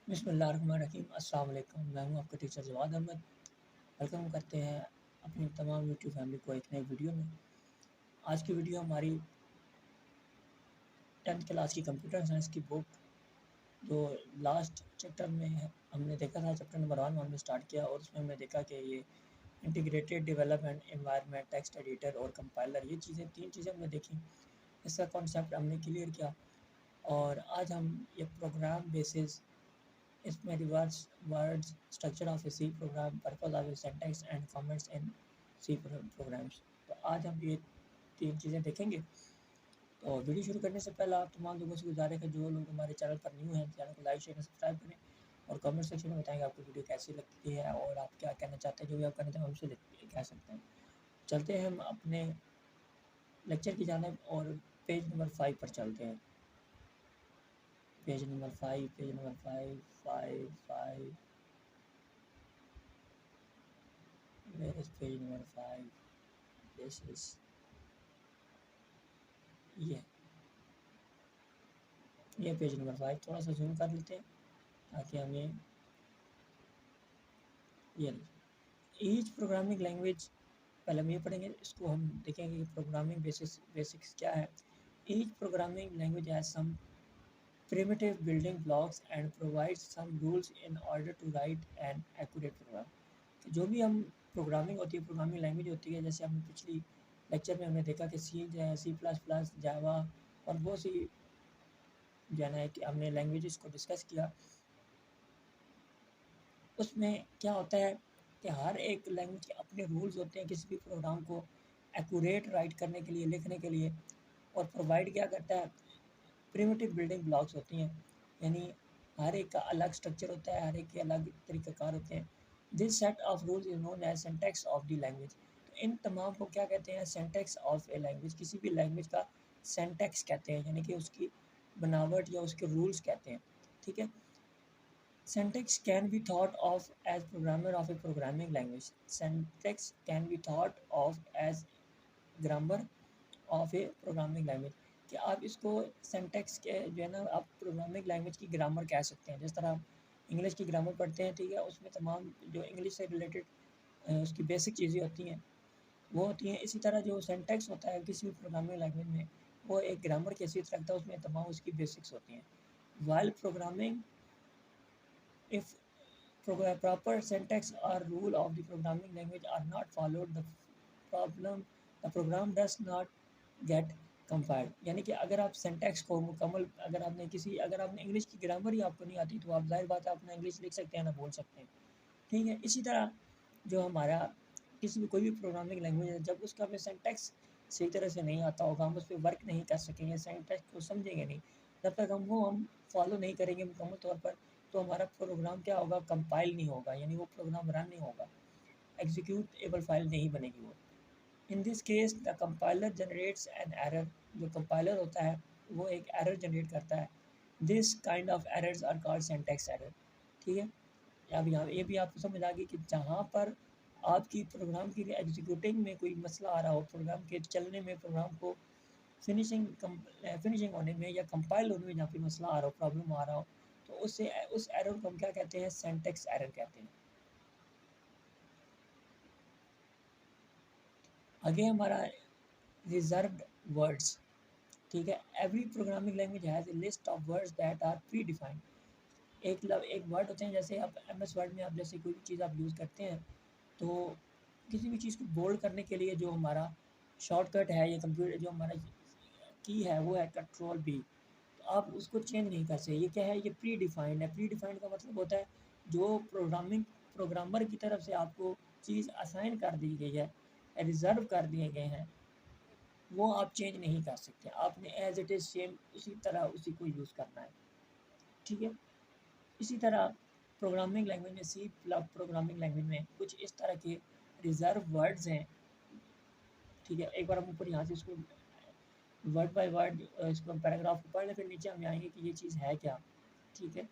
बिस्मिल्लाहिर्रहमानिर्रहीम। अस्सलाम वालेकुम। मैं हूँ आपका टीचर जवाद अहमद। वेलकम करते हैं अपनी तमाम यूट्यूब फैमिली को एक नई वीडियो में। आज की वीडियो हमारी 10th क्लास की कंप्यूटर साइंस की बुक जो लास्ट चैप्टर में है, हमने देखा था चैप्टर नंबर 1 हमने स्टार्ट किया और उसमें हमने देखा कि ये integrated development environment, text editor और कंपाइलर, ये चीज़ें 3 चीज़ें हमने देखी। इसका कॉन्सेप्ट हमने क्लियर किया और आज हम ये प्रोग्राम बेसिस, इसमें reverse words, structure of a C program, purpose of a syntax and comments in C programs. तो आज हम ये 3 चीज़ें देखेंगे। तो वीडियो शुरू करने से पहले आप तमाम लोगों से गुजारिश है, जो लोग हमारे चैनल पर न्यू हैं, चैनल को लाइक शेयर सब्सक्राइब करें और कमेंट सेक्शन में बताएंगे आपको वीडियो कैसी लगती है और आप क्या कहना चाहते हैं। जो भी आप कहना चाहें हमसे कह सकते हैं। चलते हैं हम अपने लेक्चर की जानिब और पेज नंबर 5 पर चलते हैं। Page number 5, page number 5, 5, 5, where is page number 5? This is ये ये पेज नंबर 5। थोड़ा सा जूम कर लेते हैं ताकि हमें ये ईच प्रोग्रामिंग लैंग्वेज, पहले हम ये पढ़ेंगे, इसको हम देखेंगे कि प्रोग्रामिंग बेसिक्स क्या है। Each programming language has some primitive building blocks and provides some rules in order to write an accurate program। तो जो भी हम प्रोग्रामिंग होती है, प्रोग्रामिंग लैंग्वेज होती है, जैसे हमने पिछली लेक्चर में हमने देखा कि सी प्लस प्लस, जावा और बहुत सी जो है ना कि हमने लैंग्वेजेस को डिस्कस किया। उसमें क्या होता है कि हर एक लैंग्वेज के अपने रूल्स होते हैं किसी भी प्रोग्राम को एक्यूरेट राइट करने के लिए, लिखने के लिए। और प्रोवाइड क्या करता है, प्रिमिटिव बिल्डिंग ब्लॉक्स होती हैं, यानी हर एक का अलग स्ट्रक्चर होता है, हर एक के अलग तरीक़ाकार होते हैं। This set of rules is known as syntax of the language. तो इन तमाम को क्या कहते हैं, सिंटैक्स ऑफ ए लैंग्वेज। किसी भी लैंग्वेज का सिंटैक्स कहते हैं, यानी कि उसकी बनावट या उसके रूल्स कहते हैं। ठीक है। Syntax can be thought of as programmer of a programming language. Syntax can be thought of as grammar of a programming language। कि आप इसको सिंटैक्स के जो है ना, आप प्रोग्रामिंग लैंग्वेज की ग्रामर कह सकते हैं। जिस तरह आप इंग्लिश की ग्रामर पढ़ते हैं, ठीक है, उसमें तमाम जो इंग्लिश से रिलेटेड उसकी बेसिक चीज़ें होती हैं वो होती हैं। इसी तरह जो सिंटैक्स होता है किसी भी प्रोग्रामिंग लैंग्वेज में, वो एक ग्रामर की हैसियत रखता है, उसमें तमाम उसकी बेसिक्स होती हैं। While programming, if proper syntax or rule of the programming language are not followed, the program does not get compiled। यानी कि अगर आप सिंटैक्स को मुकम्मल, अगर आपने इंग्लिश की ग्रामर ही आपको नहीं आती, तो आप ज़ाहिर बात है अपना इंग्लिश लिख सकते हैं ना बोल सकते हैं। ठीक है। इसी तरह जो हमारा किसी भी कोई भी प्रोग्रामिंग लैंग्वेज है, जब उसका हमें सिंटैक्स सही तरह से नहीं आता होगा, हम उस पर वर्क नहीं कर सकेंगे, सिंटैक्स को समझेंगे नहीं, जब तक हम फॉलो नहीं करेंगे मुकम्मल तौर पर, तो हमारा प्रोग्राम क्या होगा, कंपाइल नहीं होगा, यानी वो प्रोग्राम रन नहीं होगा, एग्जीक्यूटेबल फाइल नहीं बनेगी वो। In this case the compiler generates an error. जो कंपाइलर होता है वो एक एरर जनरेट करता है। This kind of errors are called syntax error. ठीक है। अब यहाँ ये भी आपको समझ आ गई कि जहाँ पर आपकी प्रोग्राम की एग्जीक्यूटिंग में कोई मसला आ रहा हो, प्रोग्राम के चलने में, प्रोग्राम को फिनिशिंग होने में या कंपाइल होने में जहाँ पे मसला आ रहा हो, प्रॉब्लम आ रहा हो, तो उस एरर को हम क्या कहते हैं, सिंटैक्स एरर कहते हैं। आगे हमारा रिजर्व्ड वर्ड्स। ठीक है। Every programming language has a list of words that are predefined. एक वर्ड होते हैं, जैसे आप MS वर्ड में आप जैसे कोई भी चीज़ आप यूज़ करते हैं, तो किसी भी चीज़ को बोल्ड करने के लिए जो हमारा शॉर्टकट है, या कंप्यूटर जो हमारा की है वो है Ctrl+V। तो आप उसको चेंज नहीं कर सकते। ये क्या है, ये प्री डिफाइंड है। प्री डिफाइंड का मतलब होता है जो प्रोग्रामर की तरफ से आपको चीज़ असाइन कर दी गई है, रिज़र्व कर दिए गए हैं, वो आप चेंज नहीं कर सकते। आपने एज़ इट इज़ सेम उसी तरह उसी को यूज़ करना है। ठीक है। इसी तरह प्रोग्रामिंग लैंग्वेज में, सी प्रोग्रामिंग लैंग्वेज में कुछ इस तरह के रिज़र्व वर्ड्स हैं। ठीक है। एक बार हम ऊपर यहाँ से इसको वर्ड बाय वर्ड इसको हम पैराग्राफ को पढ़ लें, फिर नीचे हम आएंगे कि ये चीज़ है क्या। ठीक है।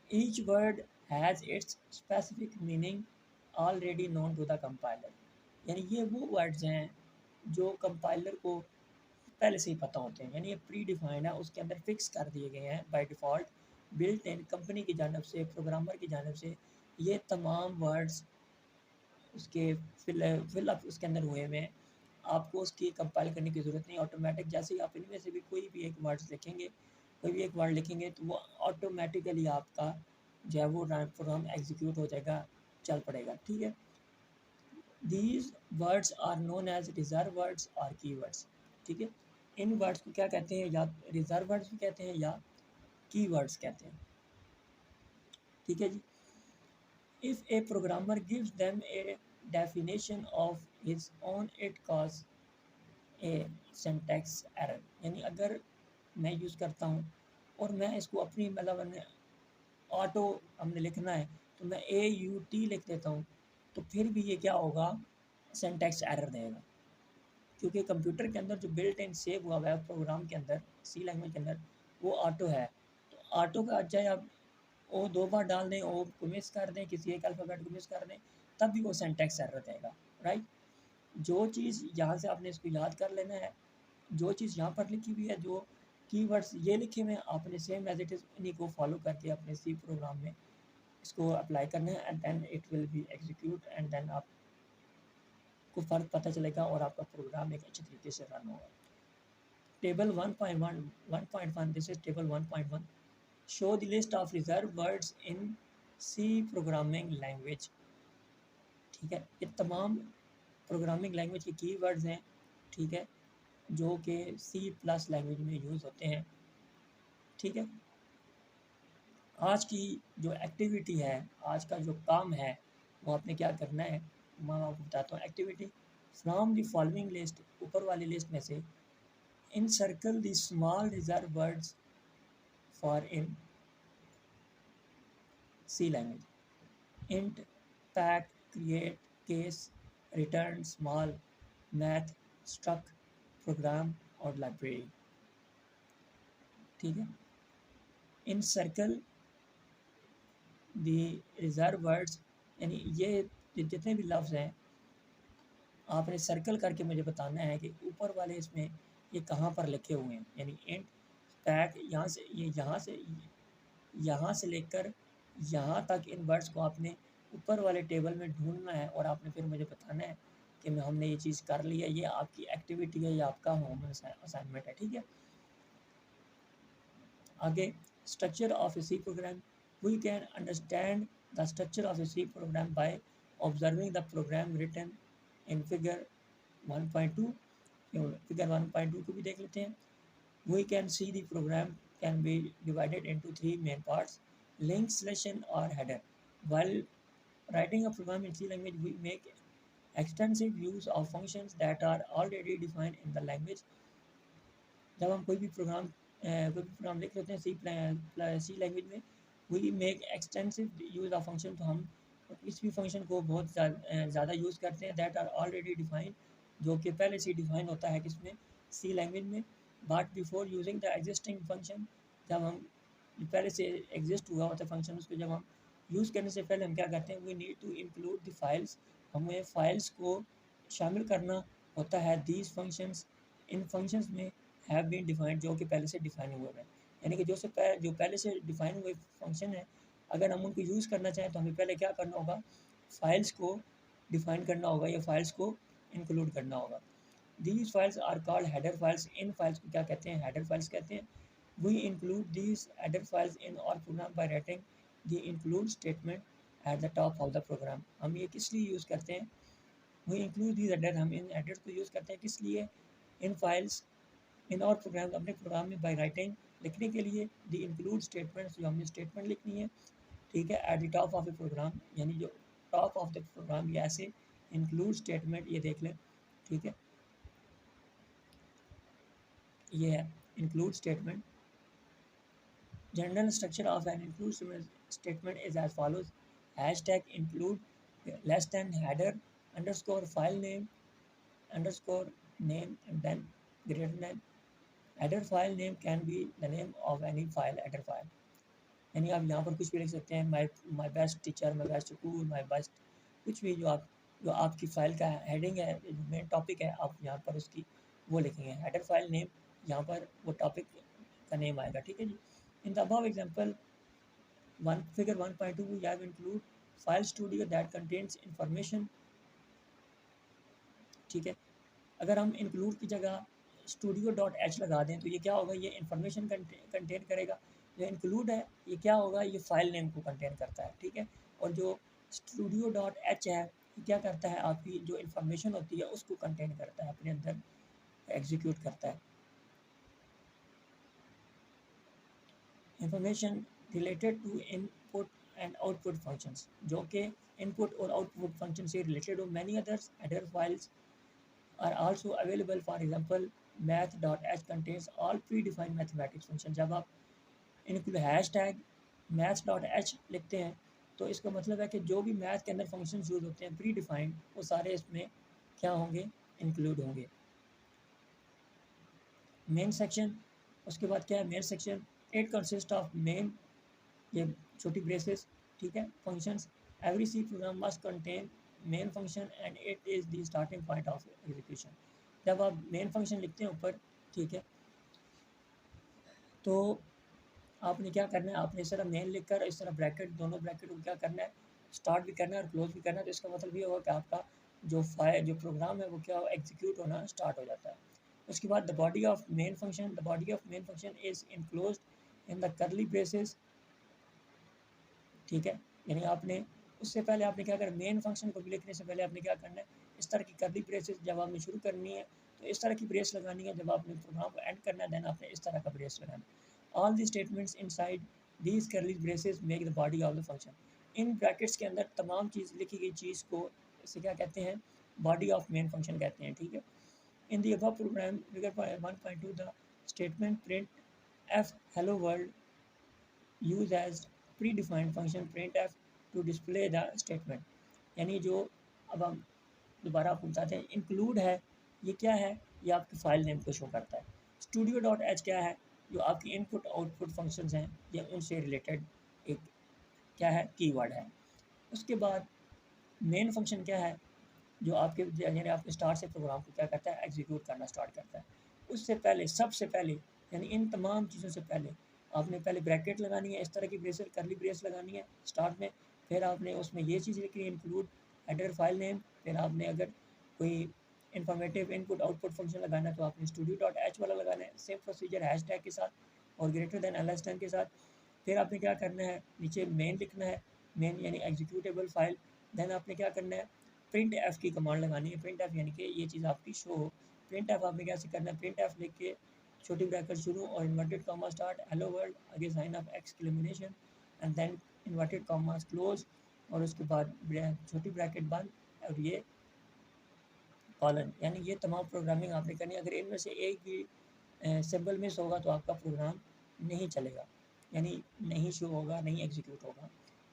Each word has its specific meaning already known to the compiler. यानी ये वो वर्ड्स हैं जो कंपाइलर को पहले से ही पता होते हैं, यानी ये प्री डिफाइंड है, उसके अंदर फिक्स कर दिए गए हैं by default. Built in company की जानिब से, प्रोग्रामर की जानिब से ये तमाम वर्ड्स उसके फिल अप उसके अंदर हुए हुए हैं। आपको उसकी कंपाइल करने की ज़रूरत नहीं, ऑटोमेटिक जैसे ही आप इनमें से भी कोई भी एक वर्ड्स लिखेंगे, कोई भी एक वर्ड लिखेंगे तो वो ऑटोमेटिकली आपका जो है वो प्रोग्राम एग्जीक्यूट हो जाएगा, चल पड़ेगा, ठीक है। These words are known as reserve words और कीवर्ड्स, ठीक है। इन वर्ड्स को क्या कहते हैं, या रिजर्व वर्ड्स भी कहते हैं या कीवर्ड्स कहते हैं, ठीक है जी। If a programmer gives them a definition of his own, it causes a syntax error। यानी अगर मैं यूज़ करता हूँ और मैं इसको अपनी मतलब ऑटो हमने लिखना है तो मैं AUT लिख देता हूँ, तो फिर भी ये क्या होगा, सिंटैक्स एरर देगा, क्योंकि कंप्यूटर के अंदर जो बिल्ट इन सेव हुआ है प्रोग्राम के अंदर, सी लैंग्वेज के अंदर वो ऑटो है। तो ऑटो का चाहे आप ओ 2 बार डाल दें, ओ को मिस कर दें, किसी एक अल्फ़ाबेट को मिस कर दें, तब भी वो सिंटैक्स एरर देगा, राइट। जो चीज़ यहाँ से आपने इसको याद कर लेना है, जो चीज़ यहाँ पर लिखी हुई है, जो कीवर्ड्स ये लिखे हुए हैं, आपने सेम एज़ इट इज़ उन्हीं को फॉलो करके अपने सी प्रोग्राम में इसको अप्लाई करना है, and then it will be execute, and then आपको फ़र्क पता चलेगा और आपका प्रोग्राम एक अच्छे तरीके से रन होगा। Table 1.1, this is table 1.1, show the list of reserve words in C programming language, ठीक है। ये तमाम प्रोग्रामिंग लैंग्वेज के कीवर्ड्स हैं, ठीक है, जो कि सी प्लस लैंग्वेज में यूज़ होते हैं, ठीक है। आज की जो एक्टिविटी है, आज का जो काम है, वो आपने क्या करना है, मैं आपको बताता हूँ। Activity from the following list, ऊपर वाली लिस्ट में से in circle the small reserve words for in C language, int, pack, create, case, return, small, math, struct, program और लाइब्रेरी, ठीक है। In circle the reserve words, यानी ये जितने भी लफ्ज़ हैं आपने सर्कल करके मुझे बताना है कि ऊपर वाले इसमें ये कहाँ पर लिखे हुए हैं। यानी इंट, पैक, यहाँ से लेकर यहाँ तक इन वर्ड्स को आपने ऊपर वाले टेबल में ढूंढना है और आपने फिर मुझे बताना है कि हमने ये चीज़ कर ली है, ये आपकी एक्टिविटी है, ये आपका होम असाइनमेंट है, ठीक है। आगे, structure of a C program, we can understand the structure of a C program by observing the program written in figure 1.2। Figure 1.2 को भी देख लेते हैं। We can see the program can be divided into three main parts: link, selection, or header. While writing a program in C language, we make extensive use of functions that are already defined in the language। जब हम कोई भी programme लिख लेते हैं C language में, we make extensive use of function, तो हम इस भी फंक्शन को बहुत ज़्यादा यूज़ करते हैं, दैट आर ऑलरेडी डिफाइंड, जो कि पहले से डिफाइन होता है किसमें, सी लैंग्वेज में। But before using the existing function, जब हम पहले से एग्जिस्ट हुआ होता है फंक्शन, उसको जब हम यूज़ करने से पहले हम क्या करते हैं, we need to include the files, हमें फाइल्स को शामिल करना होता है। दीज फंक्शंस, इन फंक्शंस में हैव बीन डिफाइंड, जो कि पहले से डिफाइन हुए हैं, यानी कि जो पहले से डिफाइन हुए फंक्शन है, अगर हम उनको यूज़ करना चाहें तो हमें पहले क्या करना होगा, फाइल्स को डिफाइन करना होगा या फाइल्स को इंक्लूड करना होगा। These files are called header files, इन फाइल्स को क्या कहते हैं, हेडर फाइल्स कहते हैं। We include these header files in our program by writing the include statement at the top of the program. हम ये किस लिए यूज़ करते हैं, वी इंक्लूड दीज हेडर, हम इन हेडर्स को यूज़ करते हैं किस लिए, इन फाइल्स इन और प्रोग्राम, अपने प्रोग्राम में बाय राइटिंग, लिखने के लिए, द इंक्लूड स्टेटमेंट्स, जो हमने स्टेटमेंट लिखनी है, ठीक है, at the top of a program, यानी जो टॉप ऑफ द प्रोग्राम, ये ऐसे इंक्लूड स्टेटमेंट, ये देख लें, ठीक है, ये है include statement. General structure of an include statement is as follows: hashtag include, less than header underscore file name underscore name and then greater than. Header file name can be the name of any file, header file, यानी आप यहाँ पर कुछ भी लिख सकते हैं, my best teacher, my best school, my best, कुछ भी जो आपकी फ़ाइल का हेडिंग है, जो मेन टॉपिक है, आप यहाँ पर उसकी वो लिखेंगे। हेडर फाइल नेम, यहाँ पर वो टॉपिक का नेम आएगा, ठीक है जी। In the above example Figure 1.2 we have include file studio that contains information, ठीक है। अगर हम इंक्लूड की जगह स्टूडियो डॉट एच लगा दें तो ये क्या होगा, ये इन्फॉर्मेशन कंटेन करेगा। जो इंक्लूड है ये क्या होगा, ये फाइल नेम को कंटेन करता है, ठीक है। और जो स्टूडियो डॉट एच है ये क्या करता है, आपकी जो इन्फॉर्मेशन होती है उसको कंटेन करता है, अपने अंदर एग्जीक्यूट करता है। Information related to input and output functions, जो कि इनपुट और आउटपुट फंक्शन से रिलेटेड हो। Many others header files are also available. For example, math.h contains all predefined mathematics function। जब आप इनको हैशटैग maths.h लिखते हैं तो इसका मतलब है कि जो भी मैथ के अंदर फंक्शन यूज होते हैं प्री डिफाइंड, वो सारे इसमें क्या होंगे, इंक्लूड होंगे। मेन सेक्शन, उसके बाद क्या है main section, it consist of main, ये छोटी ब्रेसेस, ठीक है, functions. Every C program must contain main function and it is the starting point of execution. जब आप मेन फंक्शन लिखते हैं ऊपर, ठीक है, तो आपने क्या करना है, आपने इस तरह मेन लिखकर इस तरह ब्रैकेट, दोनों ब्रैकेट को क्या करना है, स्टार्ट भी करना है और क्लोज भी करना है। तो इसका मतलब ये होगा कि आपका जो फाइल, जो प्रोग्राम है वो क्या एग्जीक्यूट होना स्टार्ट हो जाता है। उसके बाद the body of main function, the body of main function is enclosed in the curly braces, ठीक है। यानी आपने उससे पहले आपने क्या करना, मेन फंक्शन को भी लिखने से पहले आपने क्या करना है, इस तरह की कर्ली ब्रेसेस जब आपने शुरू करनी है तो इस तरह की ब्रेस लगानी है, जब आपने प्रोग्राम को एंड करना है देन आपने इस तरह का ब्रेस लगाना है। All the statements inside these curly braces make the body of the function. In brackets के अंदर तमाम चीज़ लिखी गई चीज़ को इसे क्या कहते हैं, बॉडी ऑफ मेन फंक्शन कहते हैं, ठीक है। In the above program figure 1.2 the statement print f hello world use as predefined function print f to display the statement. यानी जो, अब हम दोबारा आपको बताते हैं, इंक्लूड है ये क्या है, ये आपकी फाइल नेम को शो करता है। स्टूडियो डॉट एच क्या है, जो आपकी इनपुट आउटपुट फंक्शंस हैं या उनसे रिलेटेड एक क्या है, कीवर्ड है। उसके बाद मेन फंक्शन क्या है, जो आपके यानी आपके स्टार्ट से प्रोग्राम को क्या करता है, एग्जीक्यूट करना स्टार्ट करता है। उससे पहले, सबसे पहले, यानी इन तमाम चीज़ों से पहले आपने पहले ब्रैकेट लगानी है, इस तरह की ब्रेस, करली ब्रेस लगानी है स्टार्ट में। फिर आपने उसमें ये चीज़ लिखनी है, इंक्लूड हेडर फाइल नेम। फिर आपने अगर कोई इन्फॉर्मेटिव इनपुट आउटपुट फंक्शन लगाना है तो आपने स्टूडियो डॉट एच वाला लगाना है, सेम प्रोसीजर हैश टैग के साथ और ग्रेटर देन एल के साथ। फिर आपने क्या करना है, नीचे मेन लिखना है, मेन यानी एग्जीक्यूटेबल फाइल। देन आपने क्या करना है, प्रिंट एफ की कमांड लगानी है। प्रिंट एफ यानी कि ये चीज़ आपकी शो हो। प्रिंट एफ आपने कैसे करना है, प्रिंट एफ लिख के छोटी ब्रैकेट शुरू और inverted comma start hello world, आगे sign of exclamation and then inverted comma close, और उसके बाद छोटी ब्रैकेट बंद और ये कॉलन। यानी ये तमाम प्रोग्रामिंग आपने करनी है। अगर इनमें से एक भी सिंबल मिस होगा तो आपका प्रोग्राम नहीं चलेगा, यानी नहीं शो होगा, नहीं एग्जीक्यूट होगा।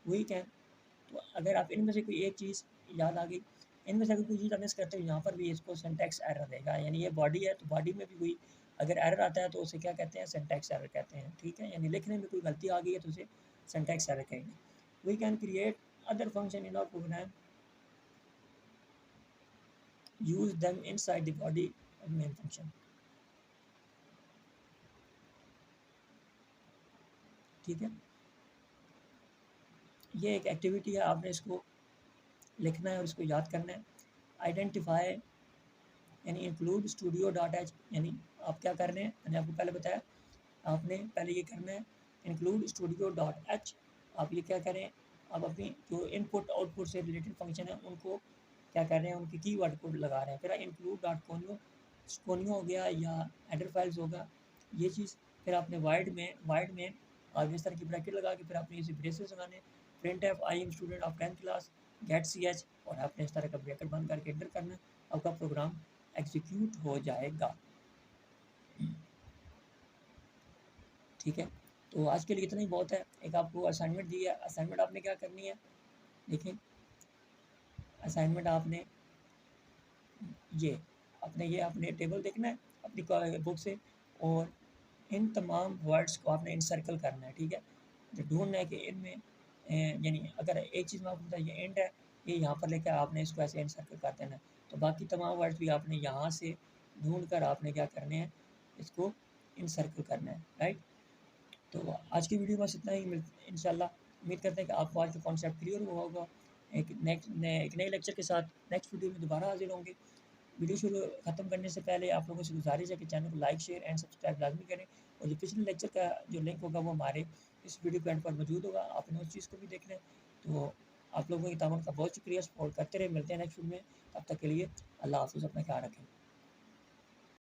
वही कैन, तो अगर आप इनमें से कोई एक चीज़ याद आ गई, इनमें से अगर कोई चीज़ आप मिस करते हो यहाँ पर भी इसको सिंटैक्स एरर देगा। यानी ये बॉडी है तो बॉडी में भी कोई अगर एरर आता है तो उसे क्या कहते हैं, सिंटैक्स एरर कहते हैं, ठीक है। यानी लिखने में कोई गलती आ गई है तो उसे सिंटैक्स एरर कहेंगे। We can create other function in our program, use them inside the body of main function, ठीक है। ये एक एक्टिविटी है, आपने इसको लिखना है और इसको याद करना है। आइडेंटिफाई यानी इंक्लूड स्टूडियो डॉट एच, यानी आप क्या कर रहे हैं, मैंने आपको पहले बताया, आपने पहले ये करना है इंक्लूड स्टूडियो डॉट एच। आप ये क्या करें, आप अपनी जो इनपुट आउटपुट से रिलेटेड फंक्शन है उनको क्या कर रहे हैं, उनकी कीवर्ड को लगा रहे हैं। फिर इंक्लूड डॉट कोनियो हो गया या हेडर फाइल्स होगा ये चीज़। फिर आपने वाइड में आप इस तरह की ब्रैकेट लगा के फिर आपने इसी ब्रेसेस लगाने, print F I am student of 10th class get C H, और आपने इस तरह का ब्रैकेट बंद करके एंटर करना है, आपका प्रोग्राम एग्जीक्यूट हो जाएगा, ठीक है। तो आज के लिए इतना ही बहुत है। एक आपको असाइनमेंट दी है, असाइनमेंट आपने क्या करनी है, देखिए असाइनमेंट आपने ये आपने टेबल देखना है अपनी बुक से, और इन तमाम वर्ड्स को आपने इनसर्कल करना है, ठीक है। जो ढूंढना है कि इनमें यानी अगर एक चीज़ में आपको बताया ये एंड है, ये यहाँ पर लेकर आपने इसको ऐसे इनसर्कल कर देना है। तो बाकी तमाम वर्ड्स भी आपने यहाँ से ढूंढ कर आपने क्या करने हैं, इसको इनसर्कल करना है, राइट। तो आज की वीडियो बस इतना ही, इंशाल्लाह उम्मीद करते हैं कि आपको आज का कॉन्सेप्ट क्लियर हुआ होगा। एक नए लेक्चर के साथ नेक्स्ट वीडियो में दोबारा हाजिर होंगे। वीडियो शुरू खत्म करने से पहले आप लोगों से गुजारिश है कि चैनल को लाइक, शेयर एंड सब्सक्राइब लाजमी करें, और जो पिछले लेक्चर का जो लिंक होगा वो हमारे इस वीडियो के एंड पर मौजूद होगा, आपने उस चीज़ को भी देख लें। तो आप लोगों की ताउन का बहुत शुक्रिया, सपोर्ट करते रहे। मिलते हैं नेक्स्ट वीडियो में, तब तक के लिए अल्लाह हाफ़िज़, अपना ख्याल रखें।